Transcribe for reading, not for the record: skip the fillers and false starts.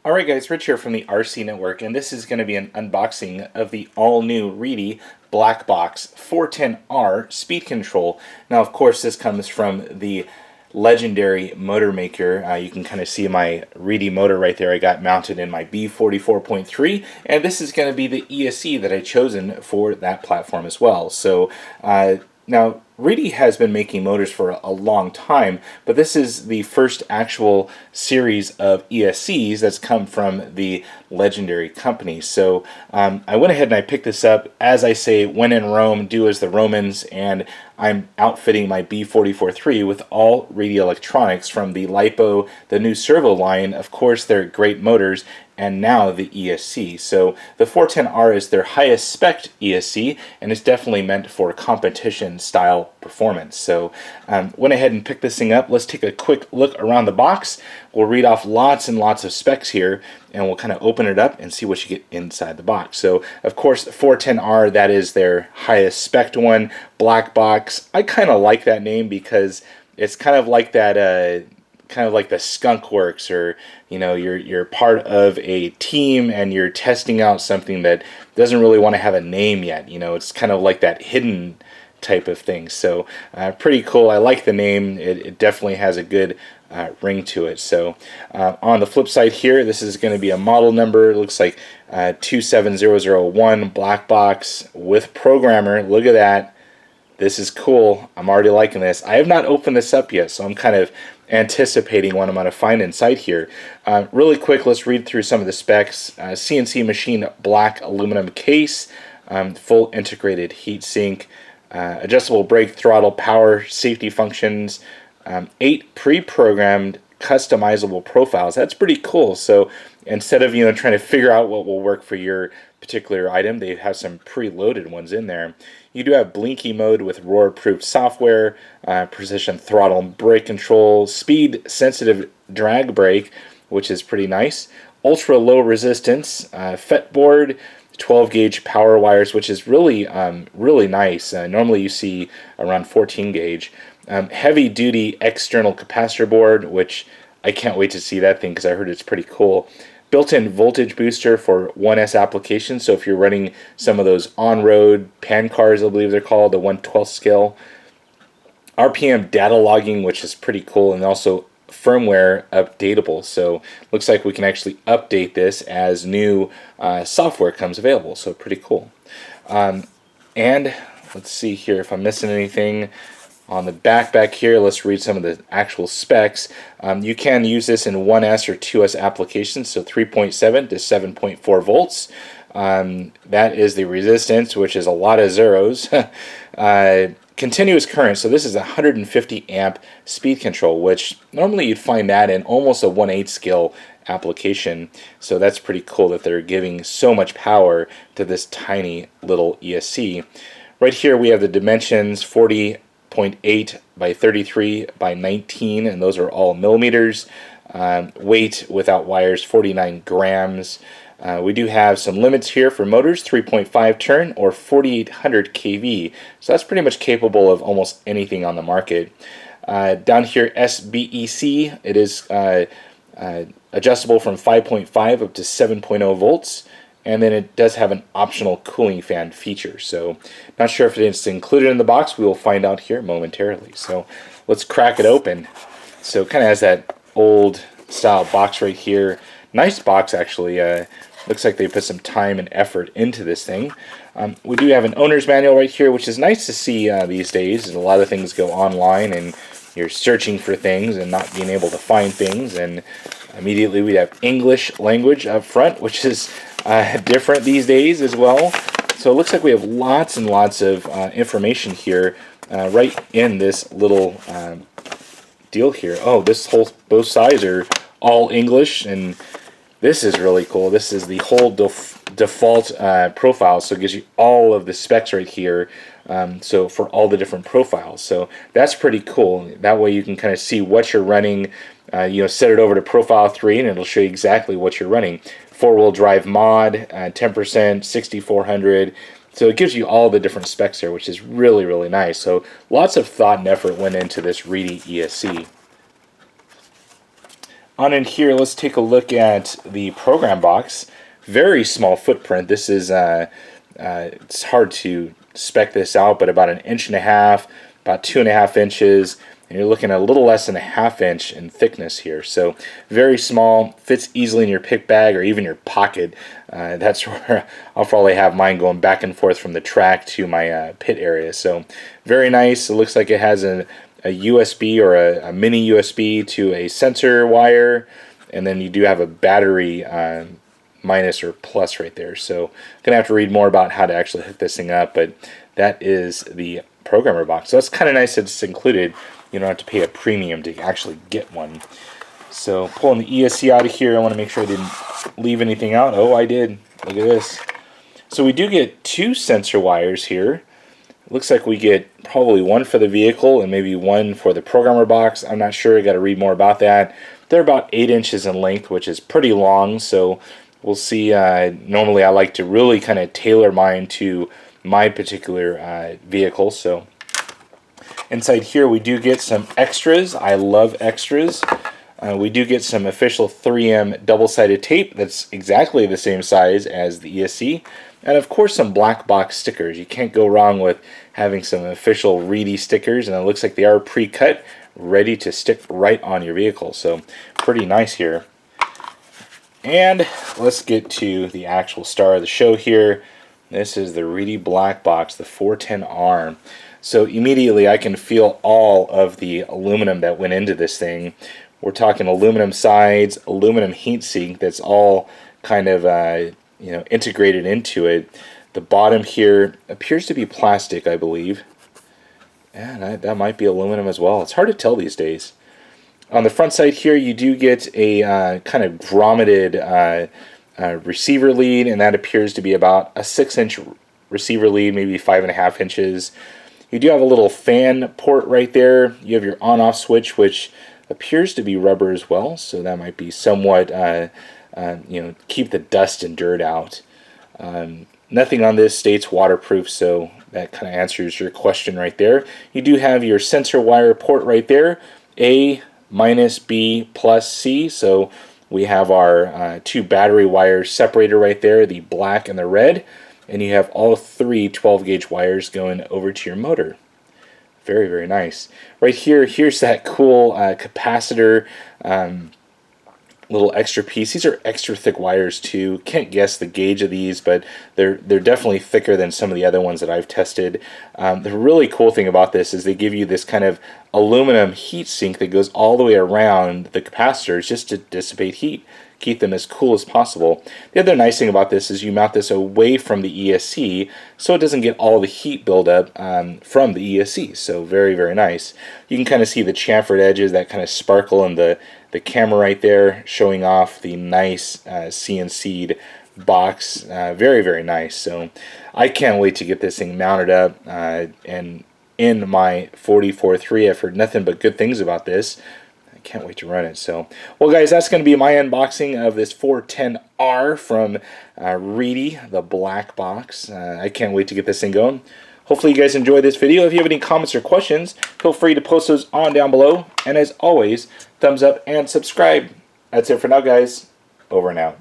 Alright guys, Rich here from the RC Network, and this is going to be an unboxing of the all-new Reedy Blackbox 410R speed control. Now of course this comes from the legendary motor maker. You can kind of see my Reedy motor right there I got mounted in my B44.3, and this is going to be the ESC that I chosen for that platform as well. So now Reedy has been making motors for a long time, but this is the first actual series of ESCs that's come from the legendary company. So I went ahead and I picked this up. As I say, when in Rome, do as the Romans, and I'm outfitting my B44.3 with all Reedy electronics from the Lipo, the new Servo line. Of course, they're great motors, and now the ESC. So the 410R is their highest spec ESC, and it's definitely meant for competition style performance. So went ahead and picked this thing up. Let's take a quick look around the box. We'll read off lots and lots of specs here, and we'll kind of open it up and see what you get inside the box. So of course 410R, that is their highest spec one. Blackbox, I kind of like that name because it's kind of like that kind of like the skunk works, or you know, you're part of a team and you're testing out something that doesn't really want to have a name yet. You know, it's kind of like that hidden type of thing. So pretty cool. I like the name. It definitely has a good ring to it. So on the flip side here, this is going to be a model number. It looks like 27001 Blackbox with programmer. Look at that. This is cool. I'm already liking this. I have not opened this up yet, so I'm kind of anticipating what I'm going to find inside here. Really quick, let's read through some of the specs. CNC machine black aluminum case, full integrated heat sink, adjustable brake, throttle, power, safety functions, 8 pre-programmed customizable profiles. That's pretty cool. So instead of trying to figure out what will work for your particular item, they have some preloaded ones in there. You do have blinky mode with roar-proof software, precision throttle and brake control, speed-sensitive drag brake, which is pretty nice, ultra-low resistance, FET board, 12-gauge power wires, which is really really nice. Normally you see around 14 gauge. Heavy-duty external capacitor board, which I can't wait to see that thing because I heard it's pretty cool. Built-in voltage booster for 1S applications, so if you're running some of those on-road pan cars, I believe they're called, the 1/12 scale. RPM data logging, which is pretty cool, and also firmware updatable. So looks like we can actually update this as new software comes available, so pretty cool. And let's see here if I'm missing anything. On the back here, let's read some of the actual specs. You can use this in 1S or 2S applications, so 3.7 to 7.4 volts. That is the resistance, which is a lot of zeros. Continuous current, so this is a 150 amp speed control, which normally you'd find that in almost a 1/8 scale application. So that's pretty cool that they're giving so much power to this tiny little ESC. Right here we have the dimensions, 40.8 by 33 by 19, and those are all millimeters. Weight without wires, 49 grams. We do have some limits here for motors, 3.5 turn or 4800 kV. So that's pretty much capable of almost anything on the market. Down here, SBEC, it is adjustable from 5.5 up to 7.0 volts. And then it does have an optional cooling fan feature. So not sure if it's included in the box. We will find out here momentarily. So let's crack it open. So it kind of has that old style box right here. Nice box actually. Looks like they put some time and effort into this thing. We do have an owner's manual right here, which is nice to see these days. A lot of things go online and you're searching for things and not being able to find things, and immediately we have English language up front, which is different these days as well. So it looks like we have lots and lots of information here right in this little deal here. Oh, both sides are all English, and this is really cool. This is the whole default profile, so it gives you all of the specs right here. So for all the different profiles, so that's pretty cool. That way you can kind of see what you're running. Set it over to profile 3 and it'll show you exactly what you're running. 4-wheel drive mod, 10%, 6400. So it gives you all the different specs there, which is really, really nice. So lots of thought and effort went into this Reedy ESC. On in here, let's take a look at the program box. Very small footprint. This is, it's hard to spec this out, but about 1.5 inches, about 2.5 inches, and you're looking at a little less than a 1/2 inch in thickness here. So very small, fits easily in your pick bag or even your pocket. That's where I'll probably have mine going back and forth from the track to my pit area. So very nice. It looks like it has a USB or a mini USB to a sensor wire, and then you do have a battery minus or plus right there. So I'm gonna have to read more about how to actually hook this thing up, but that is the programmer box. So it's kind of nice that it's included. You don't have to pay a premium to actually get one. So pulling the ESC out of here, I want to make sure I didn't leave anything out. Oh, I did. Look at this. So we do get 2 sensor wires here. It looks like we get probably one for the vehicle and maybe one for the programmer box. I'm not sure. I got to read more about that. They're about 8 inches in length, which is pretty long. So we'll see. Normally, I like to really kind of tailor mine to my particular vehicle. So inside here, we do get some extras. I love extras. We do get some official 3M double-sided tape that's exactly the same size as the ESC. And of course some Blackbox stickers. You can't go wrong with having some official Reedy stickers, and it looks like they are pre-cut, ready to stick right on your vehicle. So pretty nice here. And let's get to the actual star of the show here. This is the Reedy Blackbox, the 410R. So immediately I can feel all of the aluminum that went into this thing. We're talking aluminum sides, aluminum heatsink that's all kind of integrated into it. The bottom here appears to be plastic, I believe. And that might be aluminum as well. It's hard to tell these days. On the front side here, you do get a kind of grommeted receiver lead, and that appears to be about a 6-inch receiver lead, maybe 5.5 inches. You do have a little fan port right there. You have your on-off switch, which appears to be rubber as well, so that might be somewhat, keep the dust and dirt out. Nothing on this states waterproof, so that kind of answers your question right there. You do have your sensor wire port right there, A minus B plus C, so we have our 2 battery wires separator right there, the black and the red, and you have all 3 12-gauge wires going over to your motor. Very, very nice. Right here, here's that cool capacitor little extra piece. These are extra thick wires too. Can't guess the gauge of these, but they're definitely thicker than some of the other ones that I've tested. The really cool thing about this is they give you this kind of aluminum heat sink that goes all the way around the capacitors just to dissipate heat. Keep them as cool as possible. The other nice thing about this is you mount this away from the ESC so it doesn't get all the heat buildup from the ESC. So very, very nice. You can kind of see the chamfered edges that kind of sparkle in the camera right there, showing off the nice CNC'd box. Very, very nice. So I can't wait to get this thing mounted up and in my 44.3. I've heard nothing but good things about this. Can't wait to run it. So, well guys, that's going to be my unboxing of this 410R from Reedy, the Blackbox. I can't wait to get this thing going. Hopefully you guys enjoyed this video. If you have any comments or questions, feel free to post those on down below. And as always, thumbs up and subscribe. That's it for now, guys. Over and out.